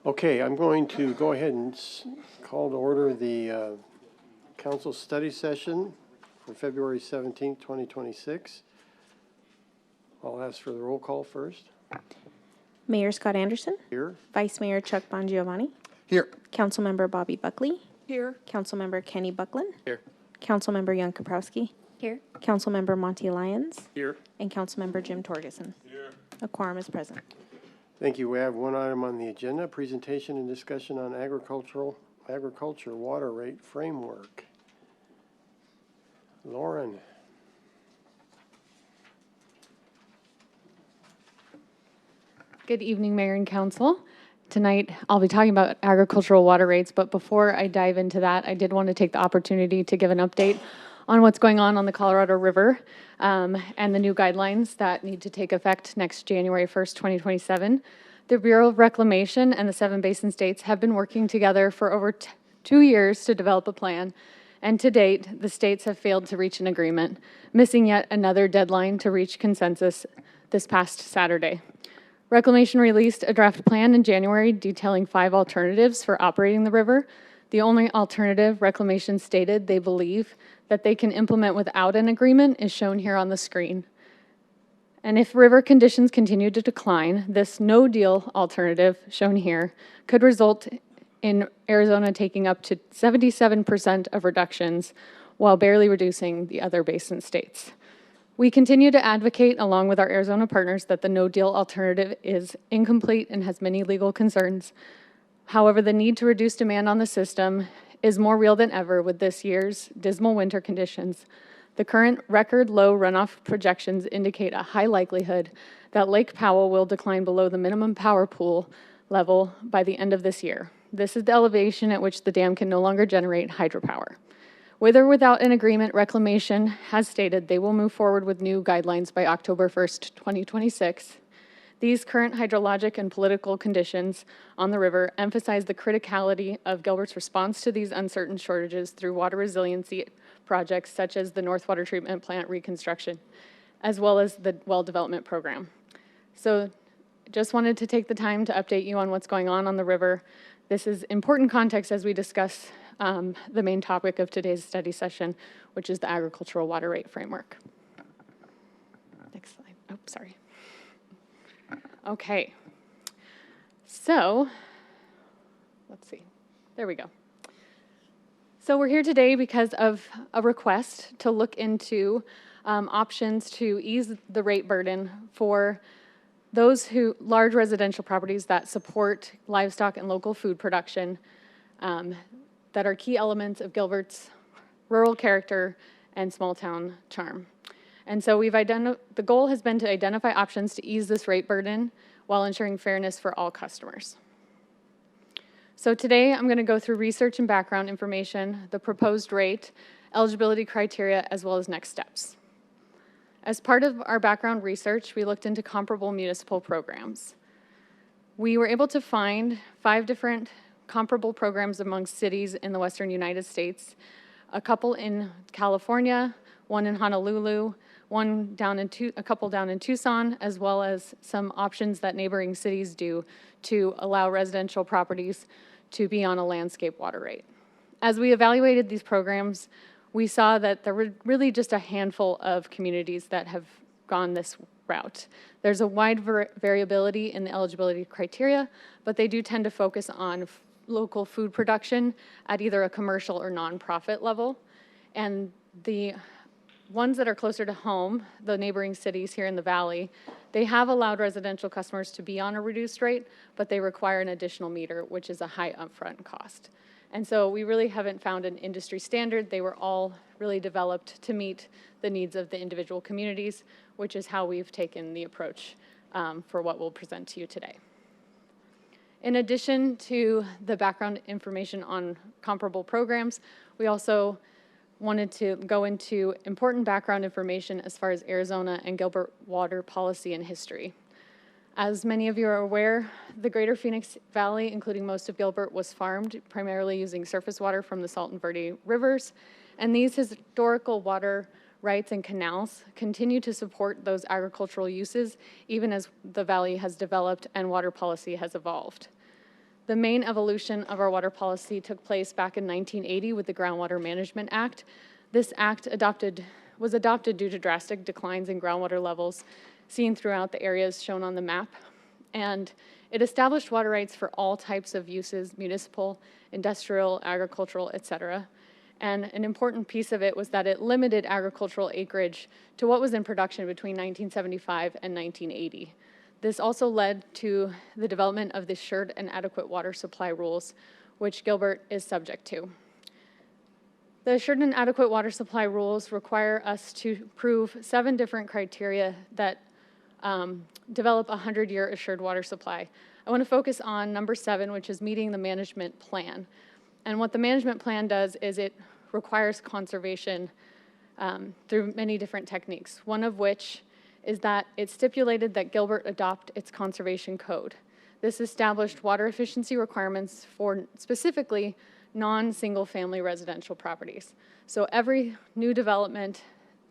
Okay, I'm going to go ahead and call to order the council study session for February 17th, 2026. I'll ask for the roll call first. Mayor Scott Anderson. Here. Vice Mayor Chuck Bongiovanni. Here. Councilmember Bobby Buckley. Here. Councilmember Kenny Buckland. Here. Councilmember Jan Kaprowski. Here. Councilmember Monty Lyons. Here. And Councilmember Jim Torgerson. Here. A quorum is present. Thank you. We have one item on the agenda, presentation and discussion on agriculture water rate framework. Lauren. Good evening, Mayor and Council. Tonight, I'll be talking about agricultural water rates, but before I dive into that, I did want to take the opportunity to give an update on what's going on the Colorado River and the new guidelines that need to take effect next January 1st, 2027. The Bureau of Reclamation and the 7 basin states have been working together for over 2 years to develop a plan, and to date, the states have failed to reach an agreement, missing yet another deadline to reach consensus this past Saturday. Reclamation released a draft plan in January detailing 5 alternatives for operating the river. The only alternative Reclamation stated they believe that they can implement without an agreement is shown here on the screen. And if river conditions continue to decline, this no-deal alternative shown here could result in Arizona taking up to 77% of reductions while barely reducing the other basin states. We continue to advocate, along with our Arizona partners, that the no-deal alternative is incomplete and has many legal concerns. However, the need to reduce demand on the system is more real than ever with this year's dismal winter conditions. The current record low runoff projections indicate a high likelihood that Lake Powell will decline below the minimum power pool level by the end of this year. This is the elevation at which the dam can no longer generate hydropower. With or without an agreement, Reclamation has stated they will move forward with new guidelines by October 1st, 2026. These current hydrologic and political conditions on the river emphasize the criticality of Gilbert's response to these uncertain shortages through water resiliency projects such as the North Water Treatment Plant reconstruction, as well as the well development program. So just wanted to take the time to update you on what's going on the river. This is important context as we discuss the main topic of today's study session, which is the agricultural water rate framework. Next slide. Oh, sorry. Okay. So, let's see. There we go. So we're here today because of a request to look into options to ease the rate burden for those large residential properties that support livestock and local food production that are key elements of Gilbert's rural character and small town charm. And so the goal has been to identify options to ease this rate burden while ensuring fairness for all customers. So today I'm going to go through research and background information, the proposed rate, eligibility criteria, as well as next steps. As part of our background research, we looked into comparable municipal programs. We were able to find 5 different comparable programs among cities in the western United States, a couple in California, one in Honolulu, a couple down in Tucson, as well as some options that neighboring cities do to allow residential properties to be on a landscape water rate. As we evaluated these programs, we saw that there were really just a handful of communities that have gone this route. There's a wide variability in the eligibility criteria, but they do tend to focus on local food production at either a commercial or nonprofit level. And the ones that are closer to home, the neighboring cities here in the valley, they have allowed residential customers to be on a reduced rate, but they require an additional meter, which is a high upfront cost. And so we really haven't found an industry standard. They were all really developed to meet the needs of the individual communities, which is how we've taken the approach for what we'll present to you today. In addition to the background information on comparable programs, we also wanted to go into important background information as far as Arizona and Gilbert water policy and history. As many of you are aware, the greater Phoenix Valley, including most of Gilbert, was farmed primarily using surface water from the Salt and Verde rivers, and these historical water rights and canals continue to support those agricultural uses even as the valley has developed and water policy has evolved. The main evolution of our water policy took place back in 1980 with the Groundwater Management Act. This act was adopted due to drastic declines in groundwater levels seen throughout the areas shown on the map. And it established water rights for all types of uses, municipal, industrial, agricultural, etc. And an important piece of it was that it limited agricultural acreage to what was in production between 1975 and 1980. This also led to the development of the Assured and Adequate Water Supply rules, which Gilbert is subject to. The Assured and Adequate Water Supply rules require us to prove 7 different criteria that develop a 100-year assured water supply. I want to focus on number 7, which is meeting the management plan. And what the management plan does is it requires conservation through many different techniques, one of which is that it stipulated that Gilbert adopt its conservation code. This established water efficiency requirements for specifically non-single family residential properties. So every new development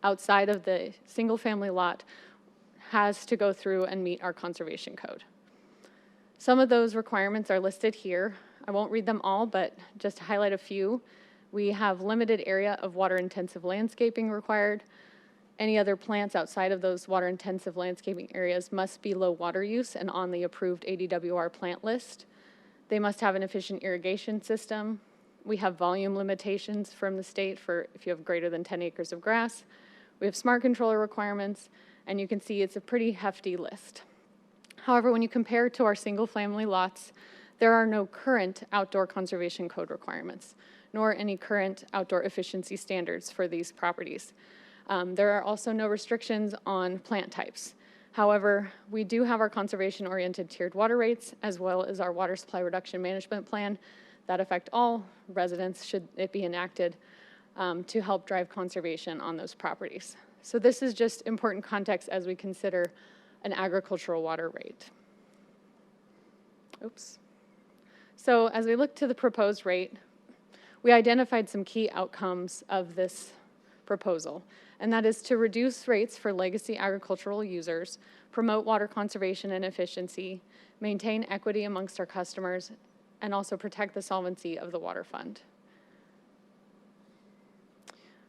outside of the single family lot has to go through and meet our conservation code. Some of those requirements are listed here. I won't read them all, but just to highlight a few, we have limited area of water-intensive landscaping required. Any other plants outside of those water-intensive landscaping areas must be low water use and on the approved ADWR plant list. They must have an efficient irrigation system. We have volume limitations from the state for if you have greater than 10 acres of grass. We have smart controller requirements, and you can see it's a pretty hefty list. However, when you compare to our single-family lots, there are no current outdoor conservation code requirements, nor any current outdoor efficiency standards for these properties. There are also no restrictions on plant types. However, we do have our conservation-oriented tiered water rates, as well as our water supply reduction management plan that affect all residents should it be enacted to help drive conservation on those properties. So this is just important context as we consider an agricultural water rate. Oops. So as we look to the proposed rate, we identified some key outcomes of this proposal, and that is to reduce rates for legacy agricultural users, promote water conservation and efficiency, maintain equity amongst our customers, and also protect the solvency of the water fund.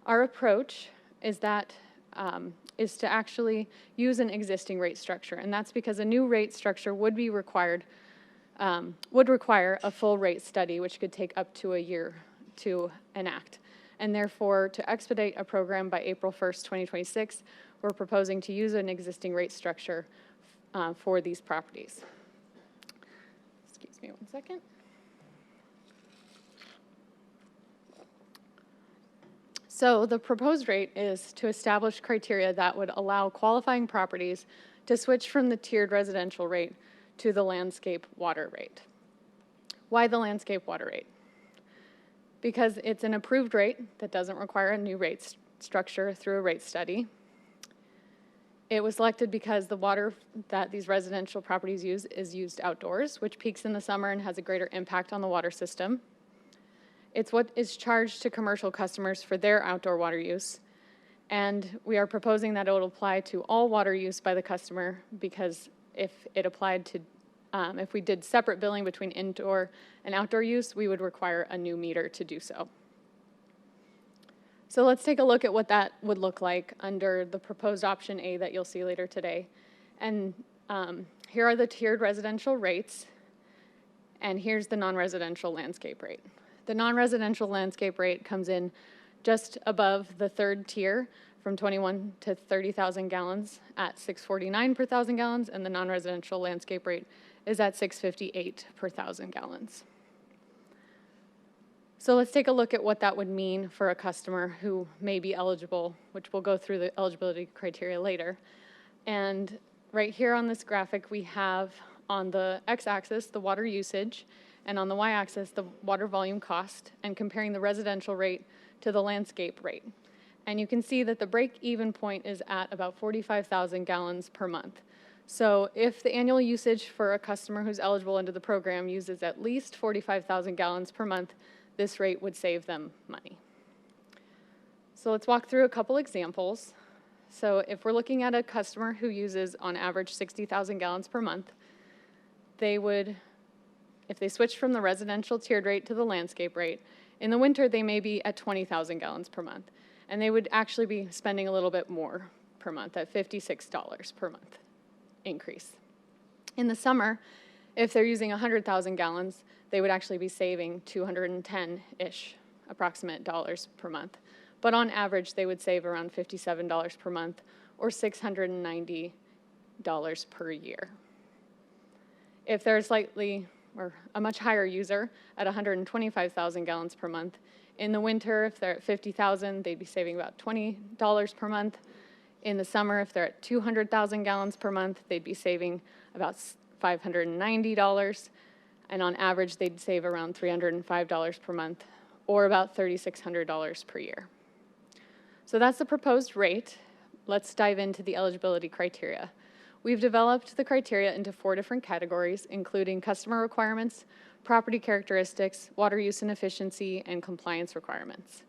Our approach is to actually use an existing rate structure, and that's because a new rate structure would require a full rate study, which could take up to a year to enact. And therefore, to expedite a program by April 1st, 2026, we're proposing to use an existing rate structure for these properties. Excuse me 1 second. So the proposed rate is to establish criteria that would allow qualifying properties to switch from the tiered residential rate to the landscape water rate. Why the landscape water rate? Because it's an approved rate that doesn't require a new rate structure through a rate study. It was selected because the water that these residential properties use is used outdoors, which peaks in the summer and has a greater impact on the water system. It's what is charged to commercial customers for their outdoor water use. And we are proposing that it will apply to all water use by the customer, because if it applied to, if we did separate billing between indoor and outdoor use, we would require a new meter to do so. So let's take a look at what that would look like under the proposed option A that you'll see later today. And here are the tiered residential rates, and here's the non-residential landscape rate. The non-residential landscape rate comes in just above the third tier from 21 to 30,000 gallons at $6.49 per 1,000 gallons, and the non-residential landscape rate is at $6.58 per 1,000 gallons. So let's take a look at what that would mean for a customer who may be eligible, which we'll go through the eligibility criteria later. And right here on this graphic, we have on the x-axis the water usage, and on the y-axis the water volume cost, and comparing the residential rate to the landscape rate. And you can see that the break-even point is at about 45,000 gallons per month. So if the annual usage for a customer who's eligible under the program uses at least 45,000 gallons per month, this rate would save them money. So let's walk through a couple examples. So if we're looking at a customer who uses on average 60,000 gallons per month, they would If they switch from the residential tiered rate to the landscape rate, in the winter they may be at 20,000 gallons per month, and they would actually be spending a little bit more per month at $56 per month increase. In the summer, if they're using 100,000 gallons, they would actually be saving 210-ish approximate dollars per month. But on average, they would save around $57 per month or $690 per year. If they're slightly or a much higher user at 125,000 gallons per month, in the winter, if they're at 50,000, they'd be saving about $20 per month. In the summer, if they're at 200,000 gallons per month, they'd be saving about $590. And on average, they'd save around $305 per month, or about $3,600 per year. So that's the proposed rate. Let's dive into the eligibility criteria. We've developed the criteria into 4 different categories, including customer requirements, property characteristics, water use and efficiency, and compliance requirements.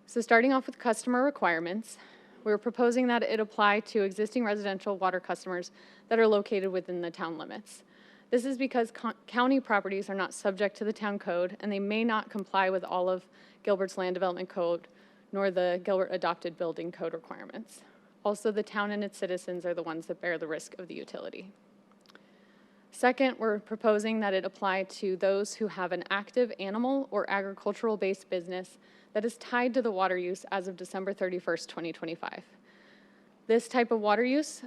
So starting off with customer requirements, we're proposing that it apply to existing residential water customers that are located within the town limits. This is because county properties are not subject to the town code, and they may not comply with all of Gilbert's land development code, nor the Gilbert adopted building code requirements. Also, the town and its citizens are the ones that bear the risk of the utility. Second, we're proposing that it apply to those who have an active animal or agricultural-based business that is tied to the water use as of December 31st, 2025. This type of water use,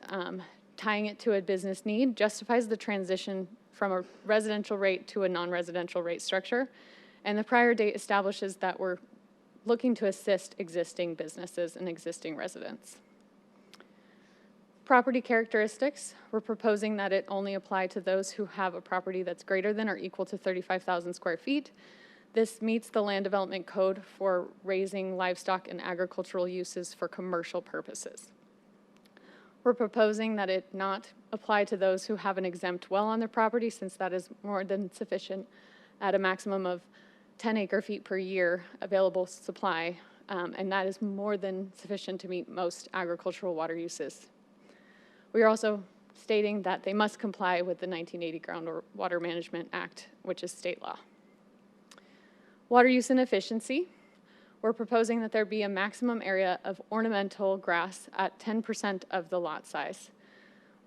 tying it to a business need, justifies the transition from a residential rate to a non-residential rate structure, and the prior date establishes that we're looking to assist existing businesses and existing residents. Property characteristics, we're proposing that it only apply to those who have a property that's greater than or equal to 35,000 square feet. This meets the land development code for raising livestock and agricultural uses for commercial purposes. We're proposing that it not apply to those who have an exempt well on their property, since that is more than sufficient at a maximum of 10 acre-feet per year available supply, and that is more than sufficient to meet most agricultural water uses. We are also stating that they must comply with the 1980 Groundwater Management Act, which is state law. Water use and efficiency. We're proposing that there be a maximum area of ornamental grass at 10% of the lot size.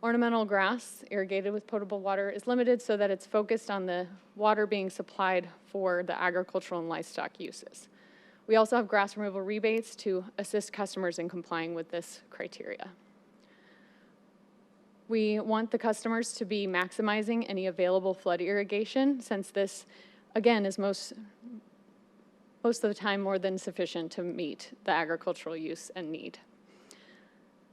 Ornamental grass irrigated with potable water is limited so that it's focused on the water being supplied for the agricultural and livestock uses. We also have grass removal rebates to assist customers in complying with this criteria. We want the customers to be maximizing any available flood irrigation, since this, again, is most of the time more than sufficient to meet the agricultural use and need.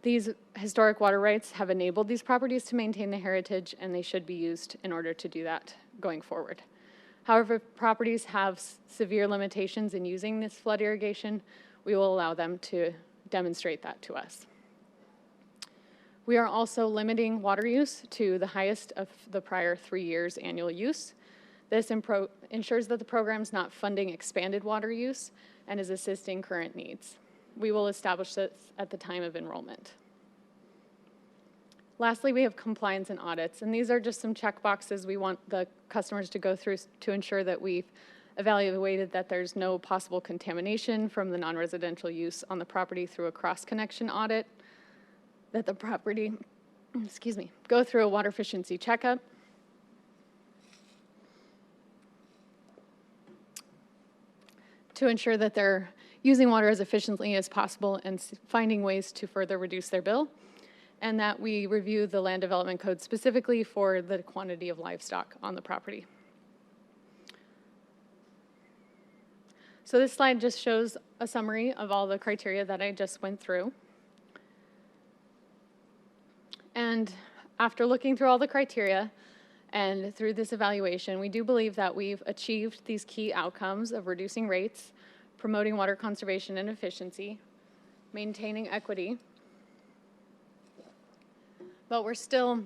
These historic water rights have enabled these properties to maintain their heritage, and they should be used in order to do that going forward. However, if properties have severe limitations in using this flood irrigation, we will allow them to demonstrate that to us. We are also limiting water use to the highest of the prior 3 years' annual use. This ensures that the program is not funding expanded water use and is assisting current needs. We will establish this at the time of enrollment. Lastly, we have compliance and audits, and these are just some check boxes we want the customers to go through to ensure that we've evaluated that there's no possible contamination from the non-residential use on the property through a cross-connection audit, that the property, go through a water efficiency checkup, to ensure that they're using water as efficiently as possible and finding ways to further reduce their bill, and that we review the land development code specifically for the quantity of livestock on the property. So this slide just shows a summary of all the criteria that I just went through. And after looking through all the criteria and through this evaluation, we do believe that we've achieved these key outcomes of reducing rates, promoting water conservation and efficiency, maintaining equity, but we're still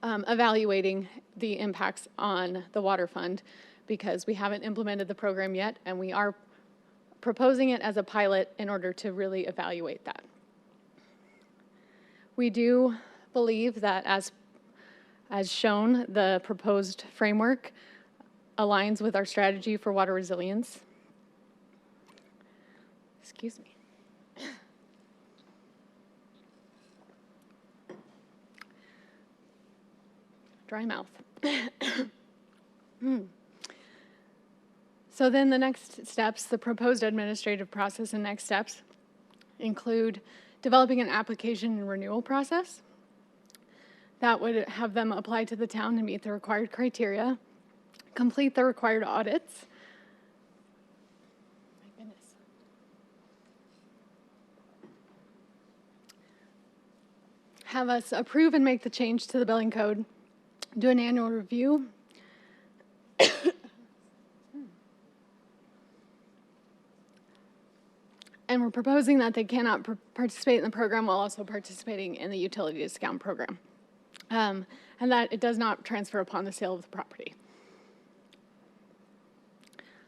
evaluating the impacts on the water fund because we haven't implemented the program yet, and we are proposing it as a pilot in order to really evaluate that. We do believe that as As shown, the proposed framework aligns with our strategy for water resilience. Excuse me. Dry mouth. So then the next steps, the proposed administrative process and next steps include developing an application and renewal process that would have them apply to the town to meet the required criteria, complete the required audits. My goodness. Have us approve and make the change to the billing code, do an annual review. And we're proposing that they cannot participate in the program while also participating in the utility discount program. And that it does not transfer upon the sale of the property.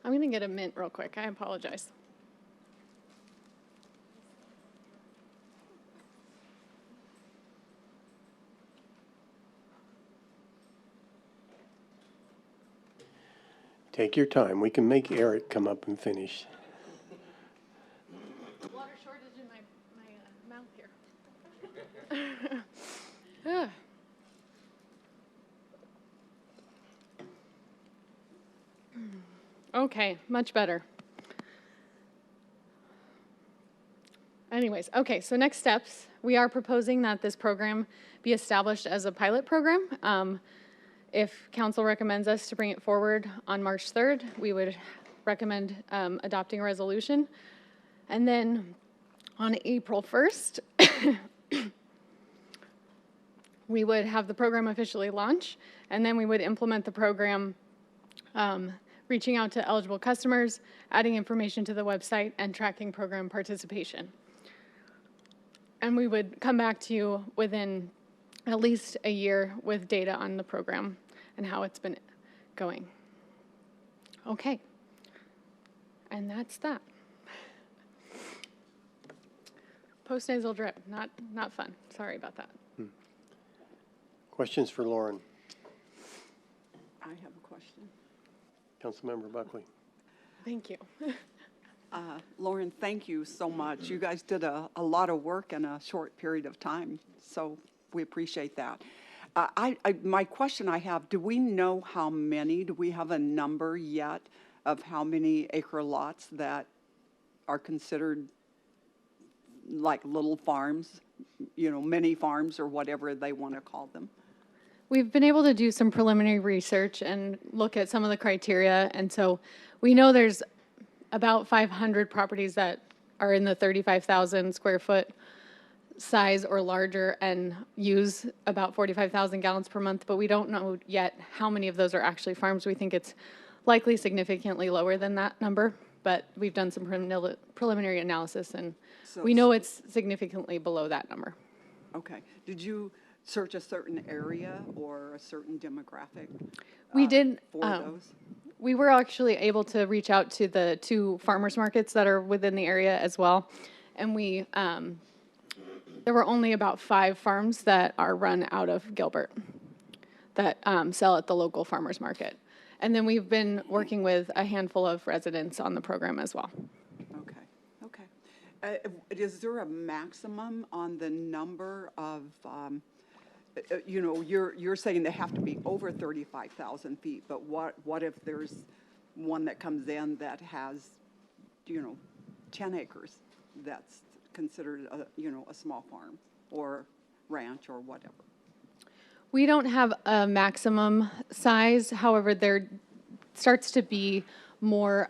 I'm going to get a mint real quick. I apologize. Take your time. We can make Eric come up and finish. Water shortage in my mouth here. Okay, much better. Anyways, okay, so next steps. We are proposing that this program be established as a pilot program. If council recommends us to bring it forward on March 3rd, we would recommend adopting a resolution. And then on April 1st, we would have the program officially launch, and then we would implement the program, reaching out to eligible customers, adding information to the website, and tracking program participation. And we would come back to you within at least a year with data on the program and how it's been going. Okay. And that's that. Post-nasal drip, not fun. Sorry about that. Questions for Lauren? I have a question. Councilmember Buckley. Thank you. Lauren, thank you so much. You guys did a lot of work in a short period of time, so we appreciate that. My question I have, do we know how many, do we have a number yet of how many acre lots that are considered like little farms, you know, mini farms or whatever they want to call them? We've been able to do some preliminary research and look at some of the criteria, and so we know there's about 500 properties that are in the 35,000 square foot size or larger and use about 45,000 gallons per month, but we don't know yet how many of those are actually farms. We think it's likely significantly lower than that number, but we've done some preliminary analysis, and we know it's significantly below that number. Okay. Did you search a certain area or a certain demographic? We did. For those? We were actually able to reach out to the 2 farmers markets that are within the area as well, and we there were only about 5 farms that are run out of Gilbert that sell at the local farmers market. And then we've been working with a handful of residents on the program as well. Okay, okay. Is there a maximum on the number of, you know, you're saying they have to be over 35,000 feet, but what if there's one that comes in that has, you know, 10 acres that's considered, you know, a small farm or ranch or whatever? We don't have a maximum size. However, there starts to be more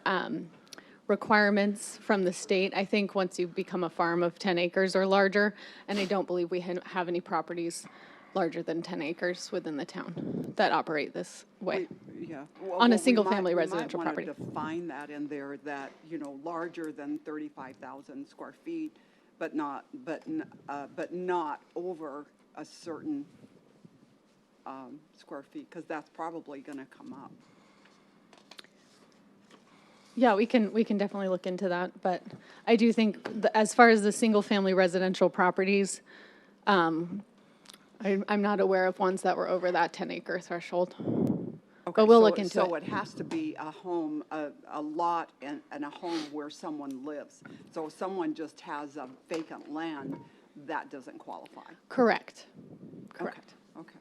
requirements from the state. I think once you become a farm of 10 acres or larger, and I don't believe we have any properties larger than 10 acres within the town that operate this way. Yeah. On a single-family residential we property. might want to define that in there, that, you know, larger than 35,000 square feet, but not over a certain square feet, because that's probably going to come up. Yeah, we can definitely look into that, but I do think as far as the single-family residential properties, I'm not aware of ones that were over that 10-acre threshold. Okay, But we'll so- look into So it. it has to be a home, a lot and a home where someone lives. So if someone just has a vacant land, that doesn't qualify. Correct. Okay, Correct. okay.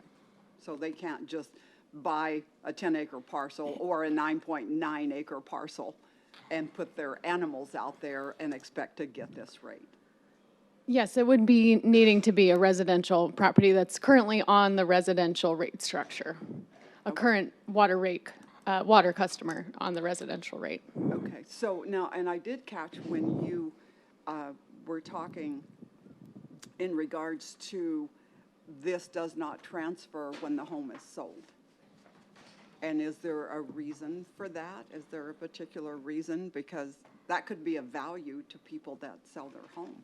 So they can't just buy a 10-acre parcel or a 9.9 acre parcel and put their animals out there and expect to get this rate. Yes, it would be needing to be a residential property that's currently on the residential rate structure. A current water customer on the residential rate. Okay, so now, and I did catch when you were talking in regards to this does not transfer when the home is sold. And is there a reason for that? Is there a particular reason? Because that could be a value to people that sell their home.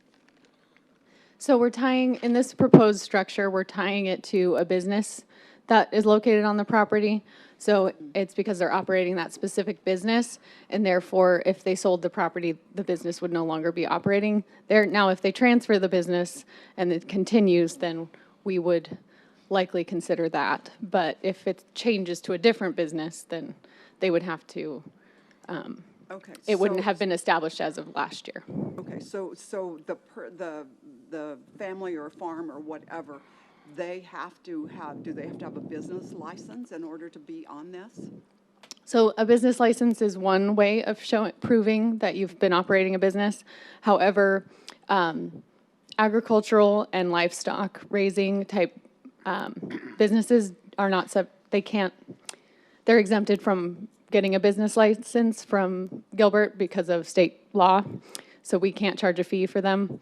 So we're tying, in this proposed structure, we're tying it to a business that is located on the property. So it's because they're operating that specific business, and therefore, if they sold the property, the business would no longer be operating there. Now, if they transfer the business and it continues, then we would likely consider that. But if it changes to a different business, then they would have to, Okay. it wouldn't so- have been established as of last year. Okay, so the family or farm or whatever, they have to have, do they have to have a business license in order to be on this? So a business license is one way of proving that you've been operating a business. However, agricultural and livestock raising type businesses are not, they're exempted from getting a business license from Gilbert because of state law. So we can't charge a fee for them.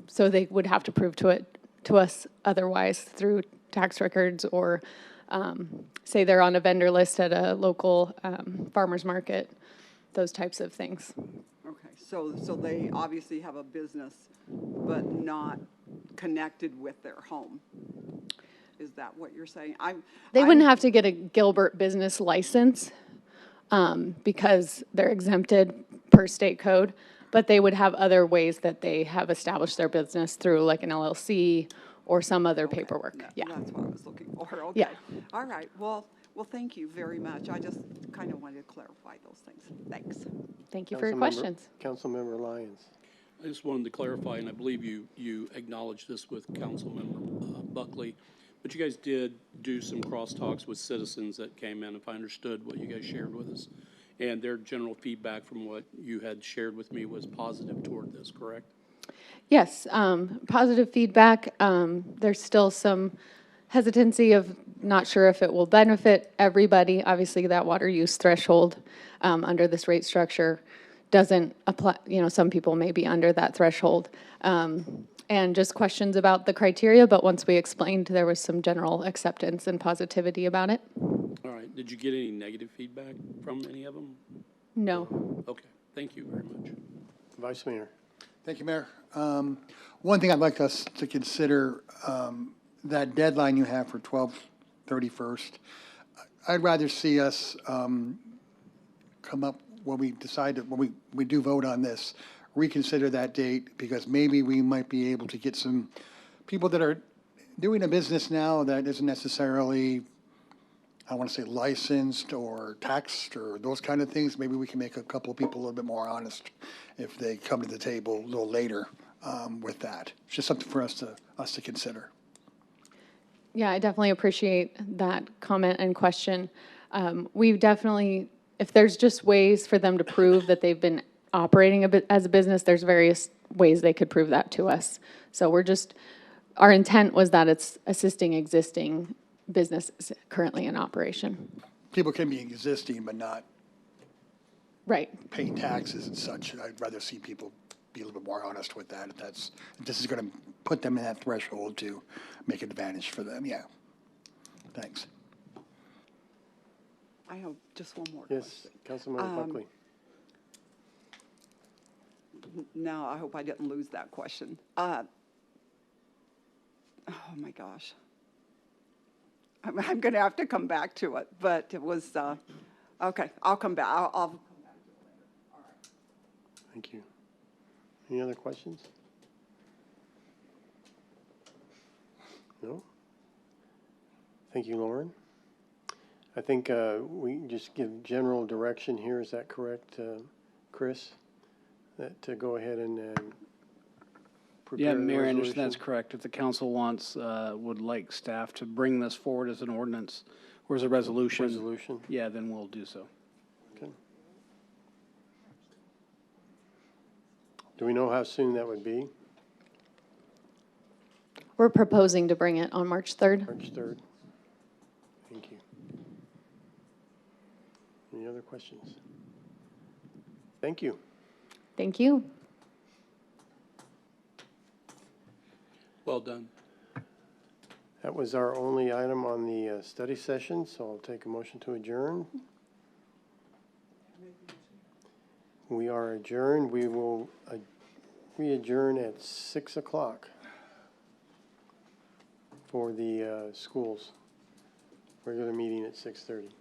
So they would have to prove to us otherwise through tax records or say they're on a vendor list at a local farmer's market, those types of things. Okay, so they obviously have a business, but not connected with their home. Is that what you're saying? They wouldn't have to get a Gilbert business license because they're exempted per state code, but they would have other ways that they have established their business through like an LLC or some other paperwork. Yeah. That's what I was looking for, okay. Yeah. All right, well, thank you very much. I just kind of wanted to clarify those things. Thanks. Thank you for your Councilmember- questions. Councilmember Lyons. I just wanted to clarify, and I believe you acknowledged this with Councilmember Buckley, but you guys did do some crosstalks with citizens that came in, if I understood what you guys shared with us. And their general feedback from what you had shared with me was positive toward this, correct? Yes, positive feedback. There's still some hesitancy of not sure if it will benefit everybody. Obviously, that water use threshold under this rate structure doesn't apply. You know, some people may be under that threshold. And just questions about the criteria, but once we explained, there was some general acceptance and positivity about it. All right, did you get any negative feedback from any of them? No. Okay, thank you very much. Vice Mayor. Thank you, Mayor. One thing I'd like us to consider, that deadline you have for 12/31st, I'd rather see us come up, when we decide, when we do vote on this, reconsider that date, because maybe we might be able to get some people that are doing a business now that isn't necessarily, I want to say licensed or taxed or those kind of things. Maybe we can make a couple of people a little bit more honest if they come to the table a little later with that. It's just something for us to consider. Yeah, I definitely appreciate that comment and question. We definitely, if there's just ways for them to prove that they've been operating as a business, there's various ways they could prove that to us. So our intent was that it's assisting existing businesses currently in operation. People can be existing but not Right. paying taxes and such. I'd rather see people be a little bit more honest with that. If this is going to put them in that threshold to make an advantage for them, yeah. Thanks. I have just one more Yes, question. Councilmember Buckley. Now, I hope I didn't lose that question. Oh, my gosh. I'm going to have to come back to it, but it was, okay, I'll come back. I'll Thank you. Any other questions? No? Thank you, Lauren. I think we just give general direction here, is that correct, Chris? That to go ahead and prepare Yeah, the Mayor Anderson, resolution? that's correct. If the council wants, would like staff to bring this forward as an ordinance or as a resolution, Resolution, yeah, then we'll do so. okay. Do we know how soon that would be? We're proposing to bring it on March 3rd. March 3rd? Thank you. Any other questions? Thank you. Thank you. Well done. That was our only item on the study session, so I'll take a motion to adjourn. We are adjourned. We will re-adjourn at 6 o'clock for the schools. Regular meeting at 6:30.